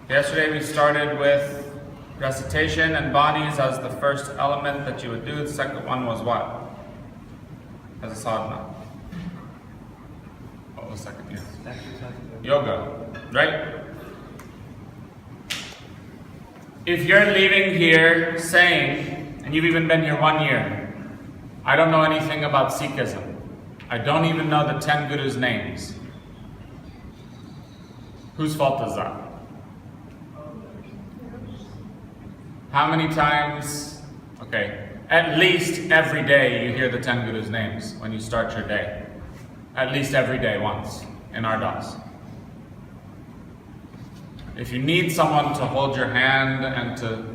Yesterday we started with recitation and banis as the first element that you would do. The second one was what? As a sadhana. What was the second? Yes. Yoga, right? If you're leaving here saying, and you've even been here 1 year, I don't know anything about Sikhism. I don't even know the 10 Gurus' names. Whose fault is that? How many times, okay, at least every day you hear the 10 Gurus' names when you start your day. At least every day once in Ardas. If you need someone to hold your hand and to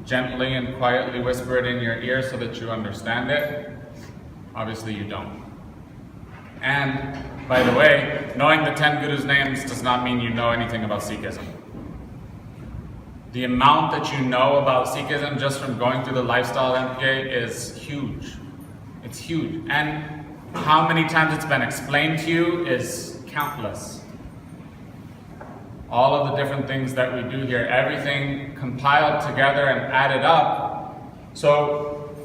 gently and quietly whisper it in your ear so that you understand it, obviously you don't. And, by the way, knowing the 10 Gurus' names does not mean you know anything about Sikhism. The amount that you know about Sikhism just from going through the Lifestyle MPA is huge. It's huge. And how many times it's been explained to you is countless. All of the different things that we do here, everything compiled together and added up. So,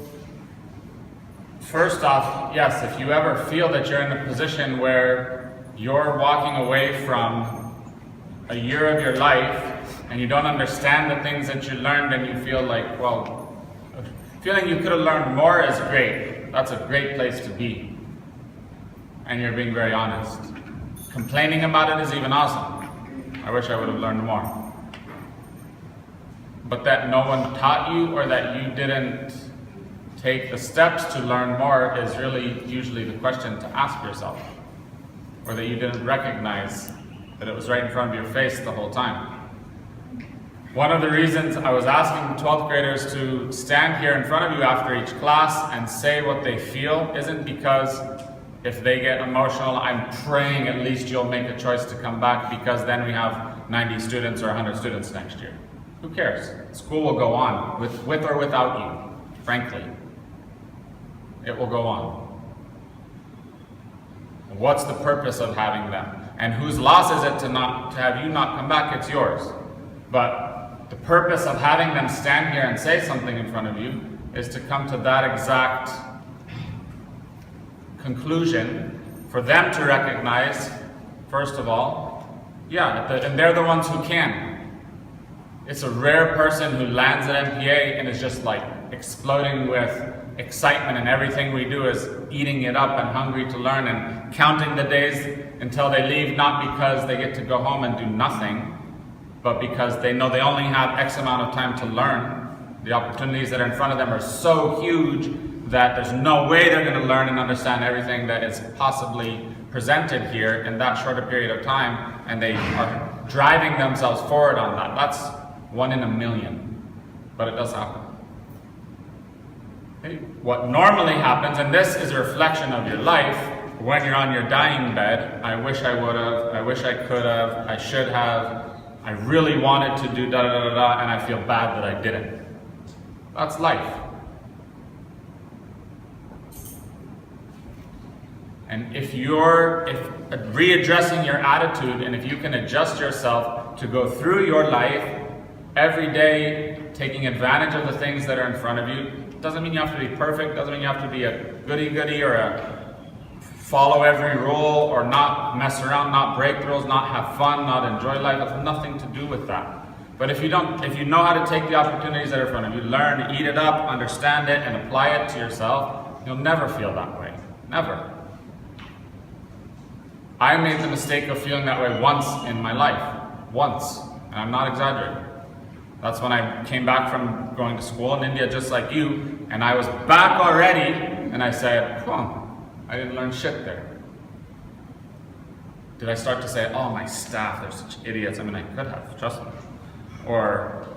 first off, yes, if you ever feel that you're in a position where you're walking away from a year of your life and you don't understand the things that you learned and you feel like, well, feeling you could have learned more is great. That's a great place to be. And you're being very honest. Complaining about it is even awesome. I wish I would have learned more. But that no one taught you or that you didn't take the steps to learn more is really usually the question to ask yourself. Or that you didn't recognize that it was right in front of your face the whole time. One of the reasons I was asking the 12th graders to stand here in front of you after each class and say what they feel isn't because if they get emotional, I'm praying at least you'll make a choice to come back because then we have 90 students or 100 students next year. Who cares? School will go on, with or without you, frankly. It will go on. What's the purpose of having them? And whose loss is it to have you not come back? It's yours. But the purpose of having them stand here and say something in front of you is to come to that exact conclusion for them to recognize, first of all, and they're the ones who can. It's a rare person who lands at MPA and is just like exploding with excitement, and everything we do is eating it up and hungry to learn and counting the days until they leave, not because they get to go home and do nothing, but because they know they only have X amount of time to learn. The opportunities that are in front of them are so huge that there's no way they're going to learn and understand everything that is possibly presented here in that short a period of time, and they are driving themselves forward on that. That's 1 in a million, but it does happen. Okay. What normally happens, and this is a reflection of your life, when you're on your dying bed, I wish I would have, I wish I could have, I should have, I really wanted to do da da da da, and I feel bad that I didn't. That's life. And if readdressing your attitude, and if you can adjust yourself to go through your life every day, taking advantage of the things that are in front of you, doesn't mean you have to be perfect, doesn't mean you have to be a goody-goody or a follow every rule or not mess around, not break the rules, not have fun, not enjoy life. It has nothing to do with that. But if you know how to take the opportunities that are in front of you, learn, eat it up, understand it, and apply it to yourself, you'll never feel that way. Never. I made the mistake of feeling that way once in my life. Once. And I'm not exaggerating. That's when I came back from going to school in India just like you, and I was back already, and I said, I didn't learn shit there. Did I start to say, oh, my staff, they're such idiots? I mean, I could have, trust me. Or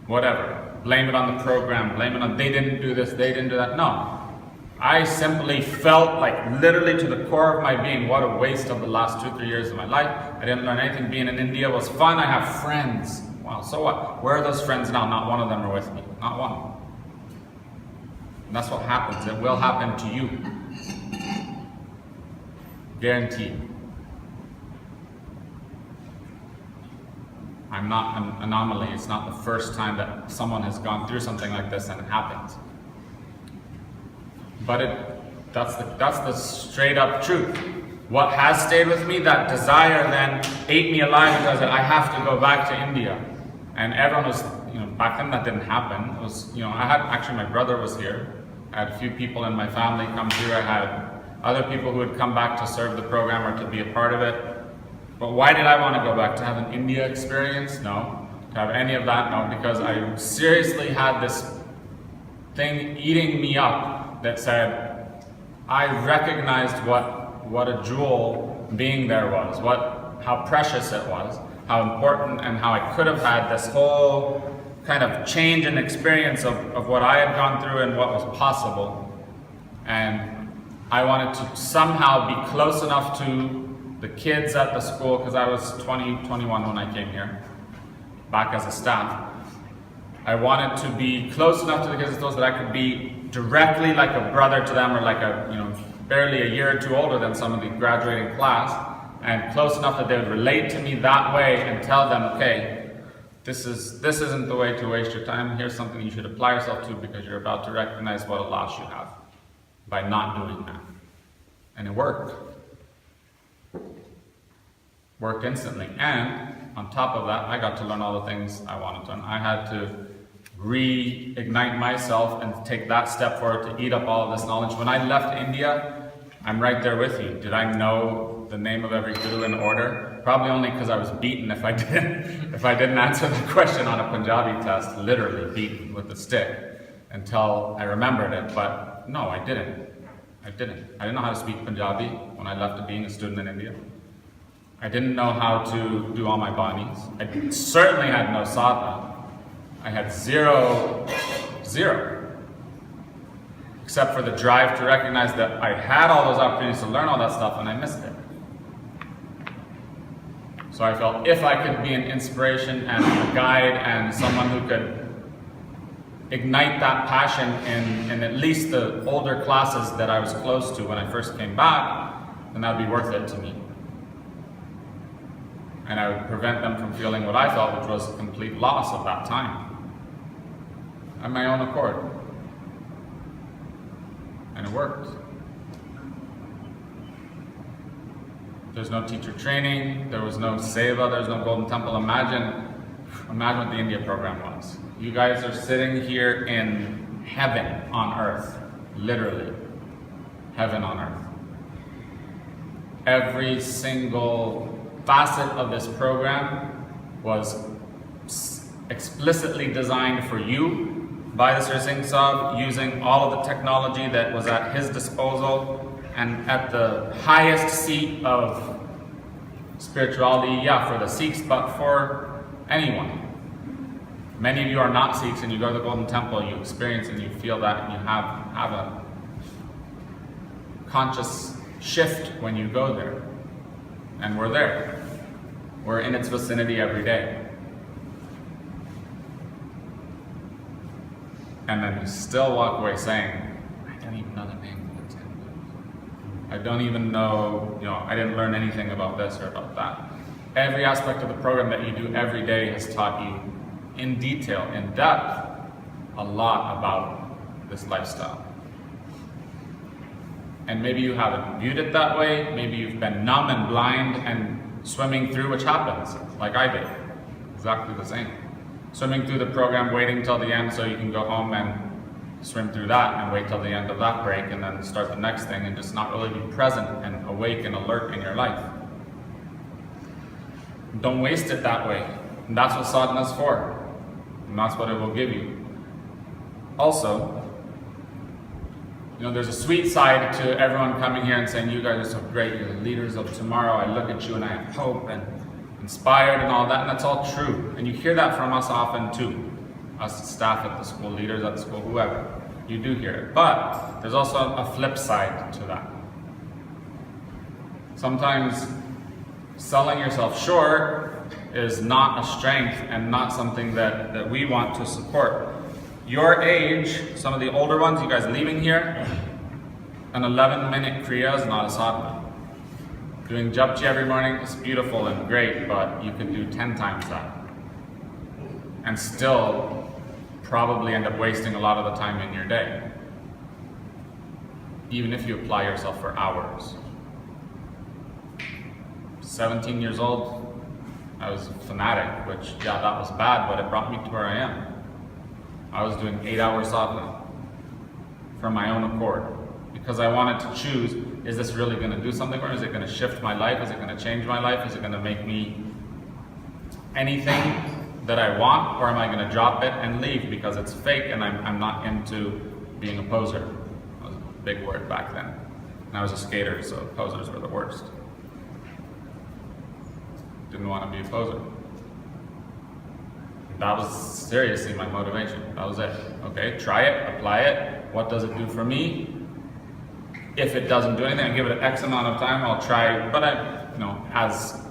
whatever. Blame it on the program, blame it on they didn't do this, they didn't do that. No. I simply felt like literally to the core of my being, what a waste of the last 2-3 years of my life. I didn't learn anything. Being in India was fun. I have friends. Wow, so what? Where are those friends now? Not one of them are with me. Not one. And that's what happens. It will happen to you. Guaranteed. I'm not an anomaly. It's not the first time that someone has gone through something like this and it happens. But that's the straight up truth. What has stayed with me, that desire then ate me alive because I have to go back to India. And everyone was, back then that didn't happen. It was, I had, actually my brother was here. I had a few people in my family come through. I had other people who had come back to serve the program or to be a part of it. But why did I want to go back? To have an India experience? No. To have any of that? No. Because I seriously had this thing eating me up that said, I recognized what a jewel being there was, how precious it was, how important, and how I could have had this whole kind of change and experience of what I had gone through and what was possible. And I wanted to somehow be close enough to the kids at the school, because I was 20, 21 when I came here, back as a staff. I wanted to be close enough to the kids that I could be directly like a brother to them, or like barely a year or two older than some of the graduating class, and close enough that they would relate to me that way and tell them, okay, this isn't the way to waste your time. Here's something you should apply yourself to, because you're about to recognize what a loss you have by not doing that. And it worked. Worked instantly. And on top of that, I got to learn all the things I wanted to learn. I had to reignite myself and take that step forward to eat up all of this knowledge. When I left India, I'm right there with you. Did I know the name of every guru in order? Probably only because I was beaten if I didn't answer the question on a Punjabi test, literally beaten with a stick until I remembered it. But no, I didn't. I didn't know how to speak Punjabi when I left being a student in India. I didn't know how to do all my banis. I certainly had no sadhana. I had zero, except for the drive to recognize that I had all those opportunities to learn all that stuff and I missed it. So I felt if I could be an inspiration and a guide and someone who could ignite that passion in at least the older classes that I was close to when I first came back, then that would be worth it to me. And I would prevent them from feeling what I felt, which was a complete loss of that time. On my own accord. And it worked. There's no teacher training, there was no seva, there's no Golden Temple. Imagine what the India program was. You guys are sitting here in heaven on earth, literally. Heaven on earth. Every single facet of this program was explicitly designed for you by the Sri Singh Sahib, using all of the technology that was at his disposal and at the highest seat of spirituality, for the Sikhs, but for anyone. Many of you are not Sikhs and you go to the Golden Temple, you experience and you feel that, and you have a conscious shift when you go there. And we're there. We're in its vicinity every day. And then you still walk away saying, I don't even know the name of the temple. I don't even know, I didn't learn anything about this or about that. Every aspect of the program that you do every day has taught you in detail, in depth, a lot about this lifestyle. And maybe you haven't viewed it that way, maybe you've been numb and blind and swimming through, which happens, like I did. Exactly the same. Swimming through the program, waiting till the end so you can go home and swim through that and wait till the end of that break and then start the next thing and just not really be present and awake and alert in your life. Don't waste it that way. And that's what sadhana is for. And that's what it will give you. Also, there's a sweet side to everyone coming here and saying, you guys are so great, you're the leaders of tomorrow, I look at you and I have hope and inspired and all that, and that's all true. And you hear that from us often too. Us staff at the school, leaders at the school, whoever. You do hear it. But there's also a flip side to that. Sometimes selling yourself short is not a strength and not something that we want to support. Your age, some of the older ones, you guys leaving here, an 11-minute kriya is not a sadhana. Doing japji every morning is beautiful and great, but you can do 10 times that. And still probably end up wasting a lot of the time in your day. Even if you apply yourself for hours. 17 years old, I was a fanatic, which, yeah, that was bad, but it brought me to where I am. I was doing 8-hour sadhana from my own accord because I wanted to choose, is this really going to do something for me? Is it going to shift my life? Is it going to change my life? Is it going to make me anything that I want, or am I going to drop it and leave because it's fake and I'm not into being a poser? That was a big word back then. And I was a skater, so posers were the worst. Didn't want to be a poser. That was seriously my motivation. That was it. Okay, try it, apply it. What does it do for me? If it doesn't do anything, I give it an X amount of time, I'll try, but as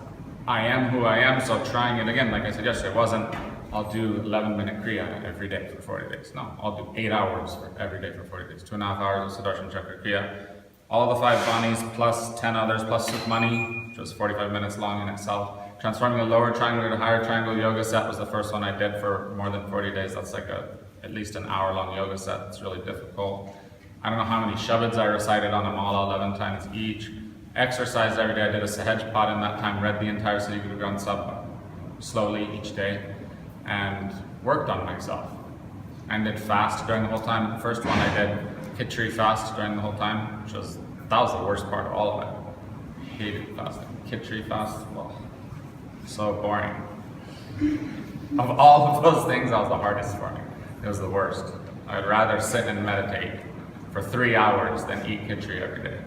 I am who I am, so trying it again, like I said yesterday, it wasn't, I'll do 11-minute Kriya every day for 40 days. No, I'll do 8 hours every day for 40 days, 2.5 hours of Sudarshan Chakra Kriya. All the 5 banis plus 10 others plus Sukhmani, which was 45 minutes long in itself. Transforming the lower triangle to higher triangle yoga set was the first one I did for more than 40 days. That's like at least an hour-long yoga set. It's really difficult. I don't know how many Shabads I recited on them all, 11 times each. Exercised every day. I did a Sahaj Path in that time, read the entire Sri Guru Granth Sahib slowly each day, and worked on myself. And did fast during the whole time. The first one I did Khichdi fast during the whole time, that was the worst part of all of it. Hated fasting. Khichdi fast, well, so boring. Of all of those things, that was the hardest for me. It was the worst. I'd rather sit and meditate for 3 hours than eat khichdi every day.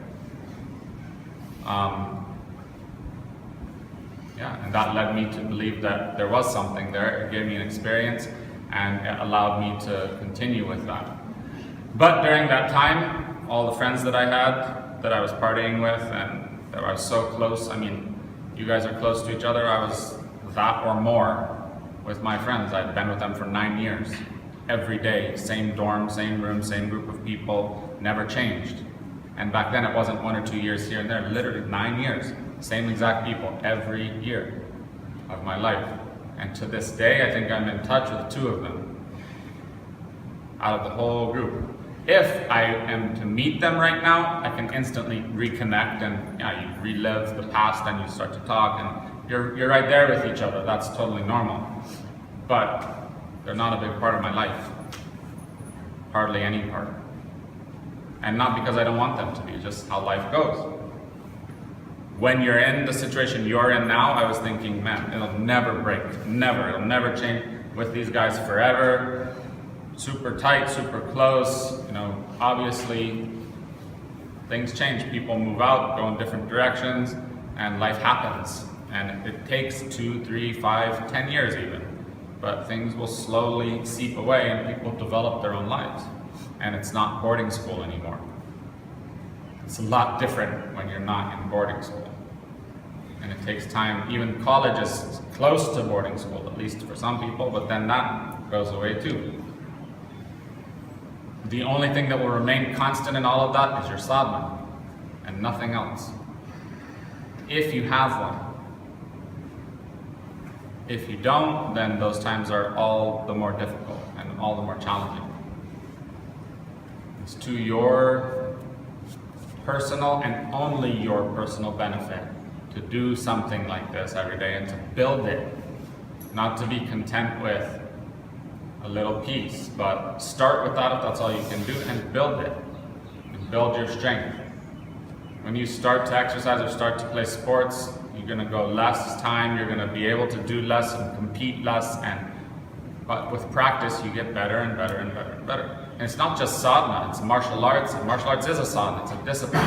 And that led me to believe that there was something there. It gave me an experience and it allowed me to continue with that. But during that time, all the friends that I had, that I was partying with and that I was so close, I mean, you guys are close to each other, I was that or more with my friends. I'd been with them for 9 years. Every day, same dorm, same room, same group of people, never changed. And back then it wasn't 1 or 2 years here and there, literally 9 years. Same exact people every year of my life. And to this day, I think I'm in touch with 2 of them out of the whole group. If I am to meet them right now, I can instantly reconnect and you relive the past and you start to talk and you're right there with each other. That's totally normal. But they're not a big part of my life. Hardly any part. And not because I don't want them to be, just how life goes. When you're in the situation you're in now, I was thinking, man, it'll never break. Never. It'll never change with these guys forever. Super tight, super close. Obviously, things change. People move out, go in different directions, and life happens. And it takes 2, 3, 5, 10 years even. But things will slowly seep away and people develop their own lives. And it's not boarding school anymore. It's a lot different when you're not in boarding school. And it takes time. Even college is close to boarding school, at least for some people, but then that goes away too. The only thing that will remain constant in all of that is your sadhana, and nothing else. If you have one. If you don't, then those times are all the more difficult and all the more challenging. It's to your personal and only your personal benefit to do something like this every day and to build it, not to be content with a little piece, but start with that if that's all you can do and build it, and build your strength. When you start to exercise or start to play sports, you're going to go less time, you're going to be able to do less and compete less, but with practice you get better and better and better and better. And it's not just sadhana, it's martial arts, and martial arts is a sadhana, it's a discipline.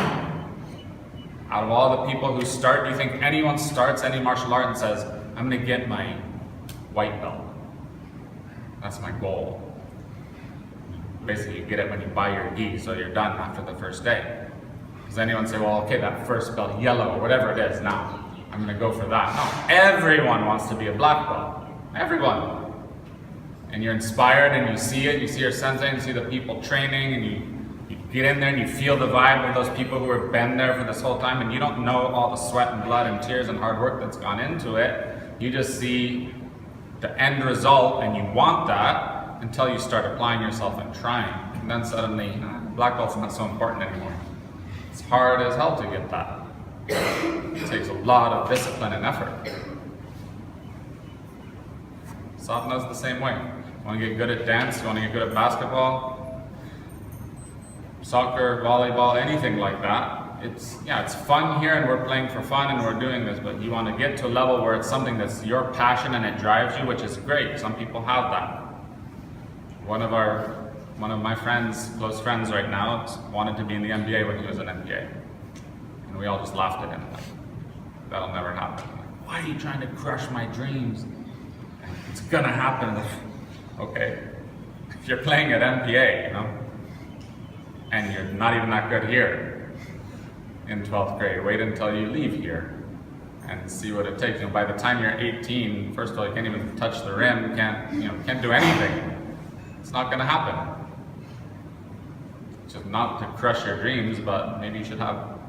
Out of all the people who start, do you think anyone starts any martial art and says, I'm going to get my white belt? That's my goal. Basically, you get it when you buy your gi, so you're done after the first day. Does anyone say, well, okay, that first belt, yellow, or whatever it is, now I'm going to go for that? No, everyone wants to be a black belt. Everyone. And you're inspired and you see it, you see your sensei, you see the people training, and you get in there and you feel the vibe of those people who have been there for this whole time, and you don't know all the sweat and blood and tears and hard work that's gone into it. You just see the end result and you want that until you start applying yourself and trying. And then suddenly, black belt's not so important anymore. It's hard as hell to get that. It takes a lot of discipline and effort. Sadhana's the same way. You want to get good at dance, you want to get good at basketball, soccer, volleyball, anything like that. It's fun here and we're playing for fun and we're doing this, but you want to get to a level where it's something that's your passion and it drives you, which is great. Some people have that. One of my friends, close friends right now, wanted to be in the NBA when he was an NBA. And we all just laughed at him. Like, that'll never happen. Like, why are you trying to crush my dreams? It's gonna happen. Okay. If you're playing at NBA, and you're not even that good here in 12th grade, wait until you leave here and see what it takes. By the time you're 18, first of all, you can't even touch the rim, can't do anything. It's not gonna happen. Just not to crush your dreams, but maybe you should have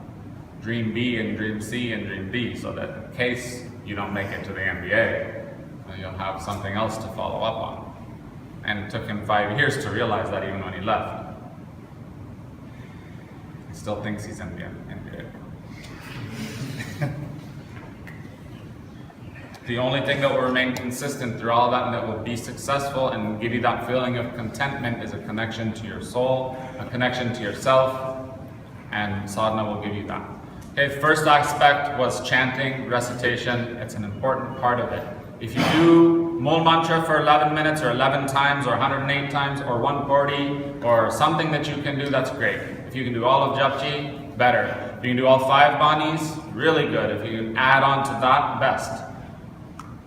dream B and dream C and dream D, so that in case you don't make it to the NBA, you'll have something else to follow up on. And it took him 5 years to realize that even when he left. He still thinks he's in the NBA. The only thing that will remain consistent through all that and that will be successful and give you that feeling of contentment is a connection to your soul, a connection to yourself, and sadhana will give you that. Okay, first aspect was chanting, recitation. It's an important part of it. If you do Mool Mantra for 11 minutes or 11 times or 108 times or 140 or something that you can do, that's great. If you can do all of Japji, better. If you can do all 5 Banis, really good. If you can add on to that, best.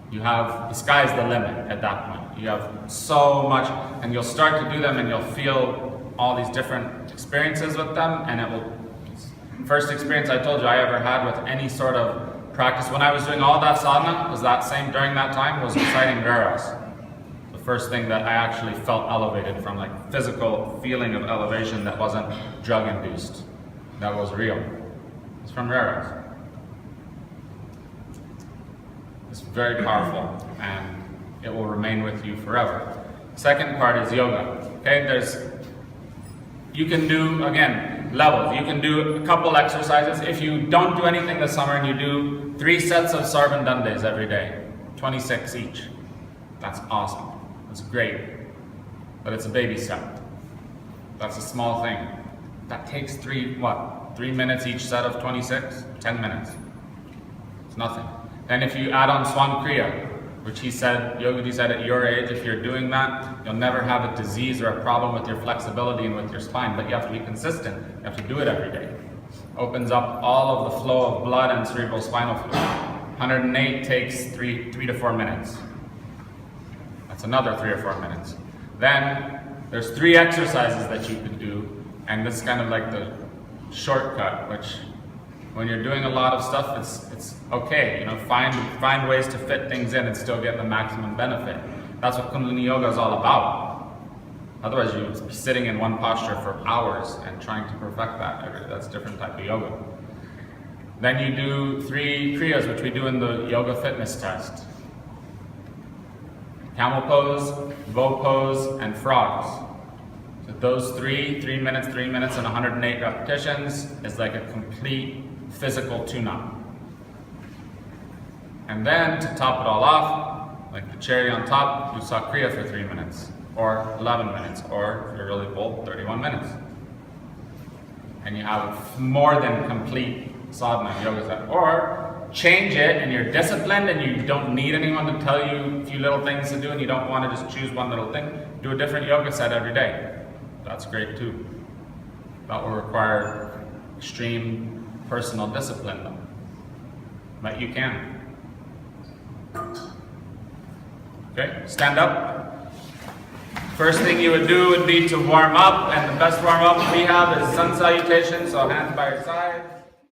You have, the sky's the limit at that point. You have so much, and you'll start to do them and you'll feel all these different experiences with them, and it will, first experience I told you I ever had with any sort of practice when I was doing all that sadhana was that same during that time was reciting Raras. The first thing that I actually felt elevated from, like physical feeling of elevation that wasn't drug induced, that was real. It's from Raras. It's very powerful and it will remain with you forever. Second part is yoga. Okay, you can do, again, levels. You can do a couple exercises. If you don't do anything this summer and you do 3 sets of Sarvan Dandes every day, 26 each, that's awesome. That's great. But it's a baby step. That's a small thing. That takes 3 minutes each set of 26? 10 minutes. It's nothing. And if you add on Swan Kriya, which he said, Yogaji said at your age, if you're doing that, you'll never have a disease or a problem with your flexibility and with your spine, but you have to be consistent. You have to do it every day. Opens up all of the flow of blood and cerebral spinal fluid. 108 takes 3 to 4 minutes. That's another 3 or 4 minutes. Then there's 3 exercises that you can do, and this is kind of like the shortcut, which when you're doing a lot of stuff, it's okay. Find ways to fit things in and still get the maximum benefit. That's what Kundalini Yoga is all about. Otherwise, you'd be sitting in one posture for hours and trying to perfect that. That's a different type of yoga. Then you do 3 kriyas, which we do in the yoga fitness test. Camel pose, bow pose, and frogs. So those 3 minutes, and 108 repetitions is like a complete physical tune-up. And then to top it all off, like the cherry on top, do Sakriya for 3 minutes, or 11 minutes, or if you're really bold, 31 minutes. And you have more than complete sadhana yoga set. Or change it and you're disciplined and you don't need anyone to tell you a few little things to do and you don't want to just choose one little thing, do a different yoga set every day. That's great too. That will require extreme personal discipline though. But you can. Okay, stand up. First thing you would do would be to warm up, and the best warm up we have is sun salutation, so hands by your side.